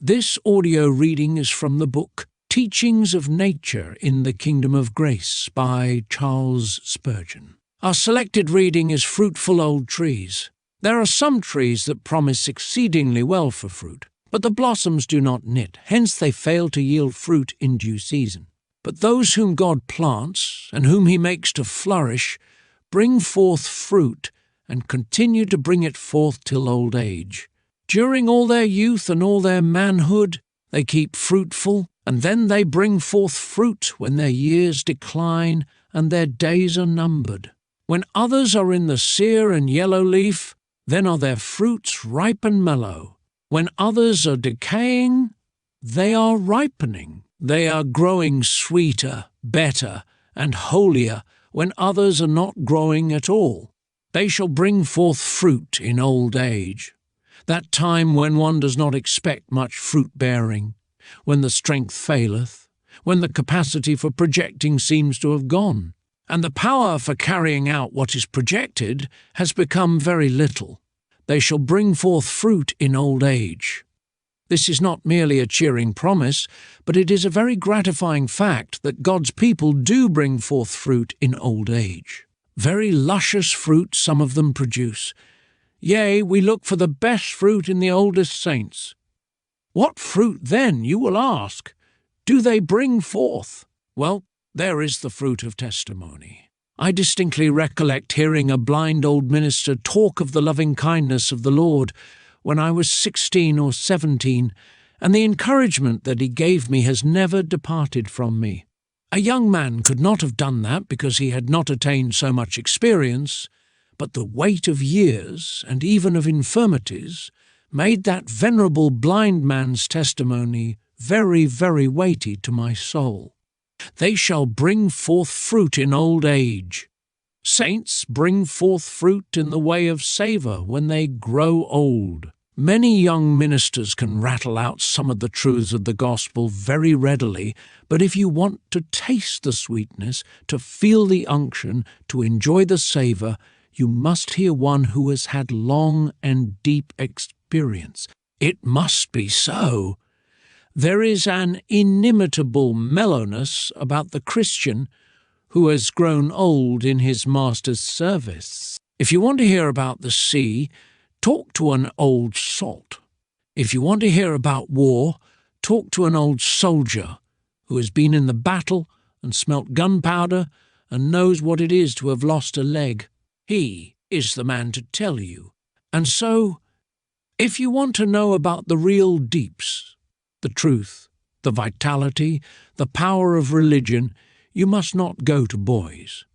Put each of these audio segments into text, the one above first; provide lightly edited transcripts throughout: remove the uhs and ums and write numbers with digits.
This audio reading is from the book Teachings of Nature in the Kingdom of Grace by Charles Spurgeon. Our selected reading is Fruitful Old Trees. There are some trees that promise exceedingly well for fruit, but the blossoms do not knit, hence they fail to yield fruit in due season. But those whom God plants, and whom he makes to flourish, bring forth fruit, and continue to bring it forth till old age. During all their youth and all their manhood, they keep fruitful, and then they bring forth fruit when their years decline and their days are numbered. When others are in the sere and yellow leaf, then are their fruits ripe and mellow. When others are decaying, they are ripening. They are growing sweeter, better, and holier when others are not growing at all. They shall bring forth fruit in old age, that time when one does not expect much fruit-bearing, when the strength faileth, when the capacity for projecting seems to have gone, and the power for carrying out what is projected has become very little. They shall bring forth fruit in old age. This is not merely a cheering promise, but it is a very gratifying fact that God's people do bring forth fruit in old age. Very luscious fruit some of them produce. Yea, we look for the best fruit in the oldest saints. What fruit then, you will ask, do they bring forth? Well, there is the fruit of testimony. I distinctly recollect hearing a blind old minister talk of the loving kindness of the Lord when I was 16 or 17, and the encouragement that he gave me has never departed from me. A young man could not have done that because he had not attained so much experience, but the weight of years, and even of infirmities, made that venerable blind man's testimony very, very weighty to my soul. They shall bring forth fruit in old age. Saints bring forth fruit in the way of savor when they grow old. Many young ministers can rattle out some of the truths of the gospel very readily, but if you want to taste the sweetness, to feel the unction, to enjoy the savor, you must hear one who has had long and deep experience. It must be so. There is an inimitable mellowness about the Christian who has grown old in his master's service. If you want to hear about the sea, talk to an old salt. If you want to hear about war, talk to an old soldier who has been in the battle and smelt gunpowder and knows what it is to have lost a leg. He is the man to tell you. And so, if you want to know about the real deeps, the truth, the vitality, the power of religion, you must not go to boys.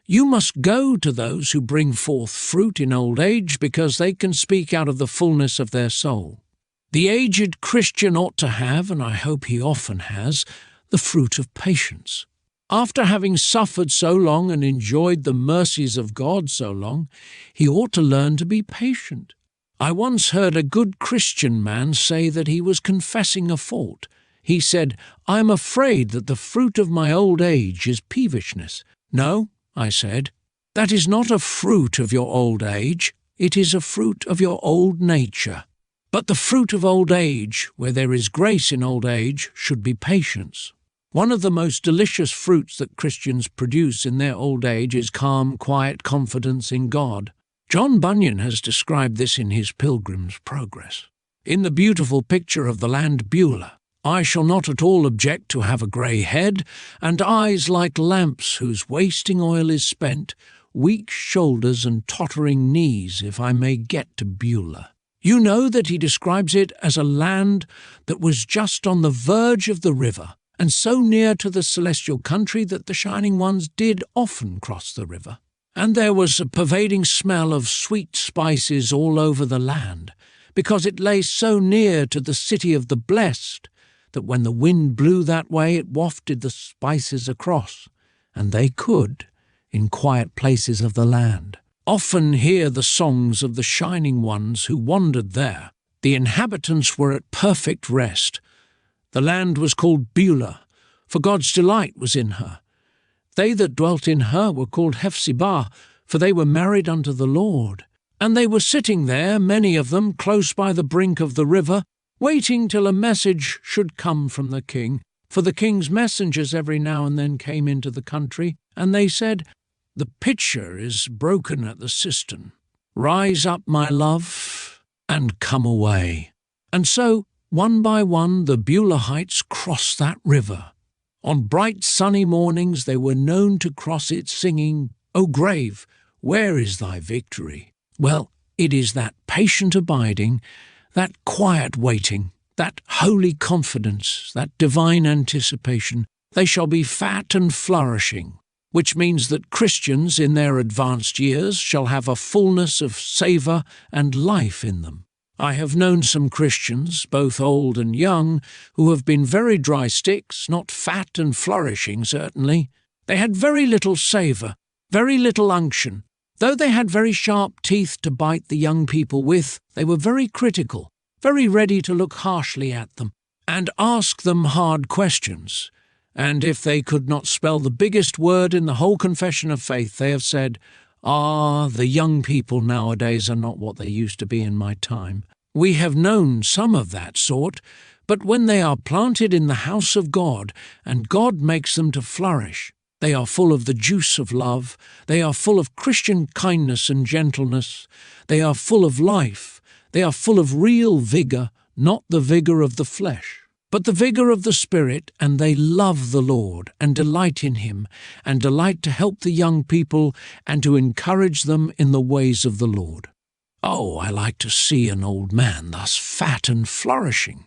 You must go to those who bring forth fruit in old age because they can speak out of the fullness of their soul. The aged Christian ought to have, and I hope he often has, the fruit of patience. After having suffered so long and enjoyed the mercies of God so long, he ought to learn to be patient. I once heard a good Christian man say that he was confessing a fault. He said, "I am afraid that the fruit of my old age is peevishness." "No," I said, "that is not a fruit of your old age. It is a fruit of your old nature. But the fruit of old age, where there is grace in old age, should be patience." One of the most delicious fruits that Christians produce in their old age is calm, quiet confidence in God. John Bunyan has described this in his Pilgrim's Progress. In the beautiful picture of the land Beulah, "I shall not at all object to have a grey head, and eyes like lamps whose wasting oil is spent, weak shoulders and tottering knees, if I may get to Beulah." You know that he describes it as a land that was just on the verge of the river, and so near to the celestial country that the Shining Ones did often cross the river. And there was a pervading smell of sweet spices all over the land, because it lay so near to the city of the blessed that when the wind blew that way it wafted the spices across, and they could, in quiet places of the land, often hear the songs of the Shining Ones who wandered there. The inhabitants were at perfect rest. The land was called Beulah, for God's delight was in her. They that dwelt in her were called Hephzibah, for they were married unto the Lord. And they were sitting there, many of them, close by the brink of the river, waiting till a message should come from the king. For the king's messengers every now and then came into the country, and they said, "The pitcher is broken at the cistern. Rise up, my love, and come away." And so, one by one, the Beulahhites crossed that river. On bright sunny mornings they were known to cross it singing, "O grave, where is thy victory?" Well, it is that patient abiding, that quiet waiting, that holy confidence, that divine anticipation. They shall be fat and flourishing, which means that Christians in their advanced years shall have a fullness of savor and life in them. I have known some Christians, both old and young, who have been very dry sticks, not fat and flourishing certainly. They had very little savor, very little unction. Though they had very sharp teeth to bite the young people with, they were very critical, very ready to look harshly at them and ask them hard questions. And if they could not spell the biggest word in the whole confession of faith, they have said, the young people nowadays are not what they used to be in my time. We have known some of that sort, but when they are planted in the house of God and God makes them to flourish, they are full of the juice of love, they are full of Christian kindness and gentleness, they are full of life, they are full of real vigor, not the vigor of the flesh, but the vigor of the Spirit, and they love the Lord and delight in Him, and delight to help the young people and to encourage them in the ways of the Lord. Oh, I like to see an old man thus fat and flourishing.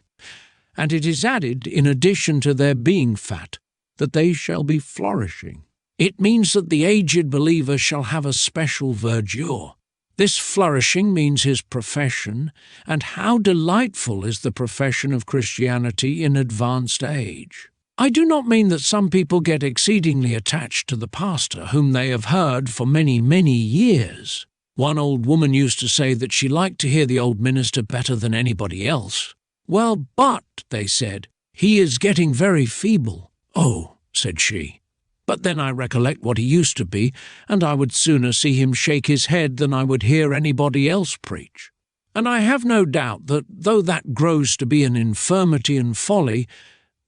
And it is added, in addition to their being fat, that they shall be flourishing. It means that the aged believer shall have a special verdure. This flourishing means his profession, and how delightful is the profession of Christianity in advanced age. I do not mean that some people get exceedingly attached to the pastor whom they have heard for many, many years. One old woman used to say that she liked to hear the old minister better than anybody else. "Well, but," they said, "he is getting very feeble." "Oh," said she, "but then I recollect what he used to be, and I would sooner see him shake his head than I would hear anybody else preach." And I have no doubt that though that grows to be an infirmity and folly,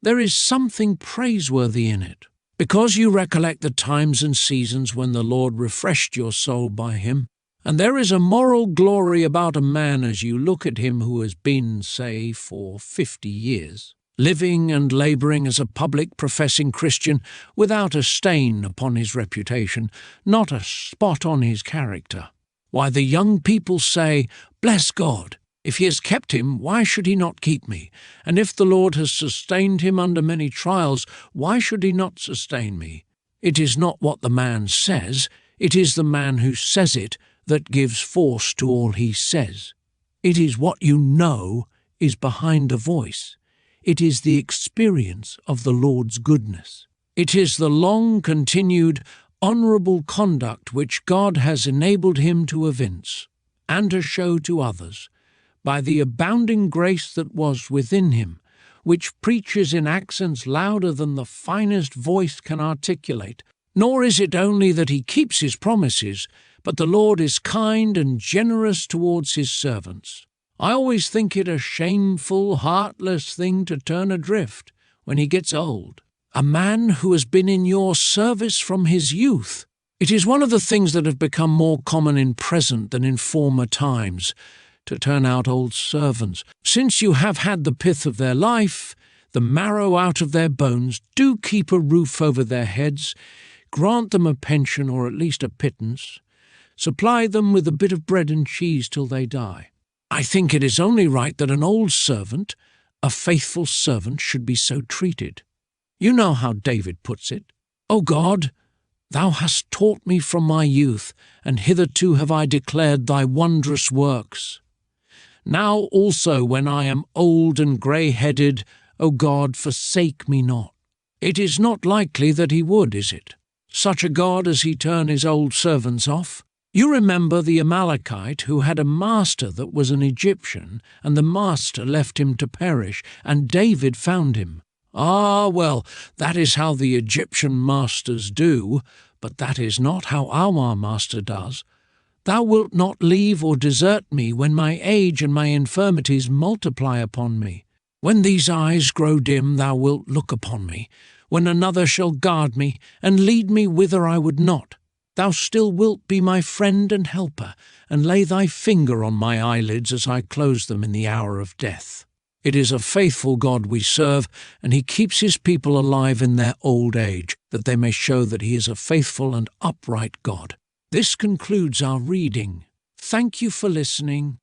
there is something praiseworthy in it, because you recollect the times and seasons when the Lord refreshed your soul by him. And there is a moral glory about a man as you look at him who has been, say, for 50 years, living and labouring as a public professing Christian without a stain upon his reputation, not a spot on his character. Why, the young people say, "Bless God! If he has kept him, why should he not keep me? And if the Lord has sustained him under many trials, why should he not sustain me?" It is not what the man says, it is the man who says it that gives force to all he says. It is what you know is behind a voice. It is the experience of the Lord's goodness. It is the long-continued, honourable conduct which God has enabled him to evince, and to show to others, by the abounding grace that was within him, which preaches in accents louder than the finest voice can articulate. Nor is it only that he keeps his promises, but the Lord is kind and generous towards his servants. I always think it a shameful, heartless thing to turn adrift when he gets old. A man who has been in your service from his youth. It is one of the things that have become more common in present than in former times, to turn out old servants. Since you have had the pith of their life, the marrow out of their bones, do keep a roof over their heads, grant them a pension or at least a pittance, supply them with a bit of bread and cheese till they die. I think it is only right that an old servant, a faithful servant, should be so treated. You know how David puts it, "O God, thou hast taught me from my youth, and hitherto have I declared thy wondrous works. Now also when I am old and grey-headed, O God, forsake me not." It is not likely that he would, is it? Such a God as he turn his old servants off? You remember the Amalekite who had a master that was an Egyptian, and the master left him to perish, and David found him. Well, that is how the Egyptian masters do, but that is not how our master does. Thou wilt not leave or desert me when my age and my infirmities multiply upon me. When these eyes grow dim, thou wilt look upon me. When another shall guard me, and lead me whither I would not, thou still wilt be my friend and helper, and lay thy finger on my eyelids as I close them in the hour of death. It is a faithful God we serve, and he keeps his people alive in their old age, that they may show that he is a faithful and upright God. This concludes our reading. Thank you for listening.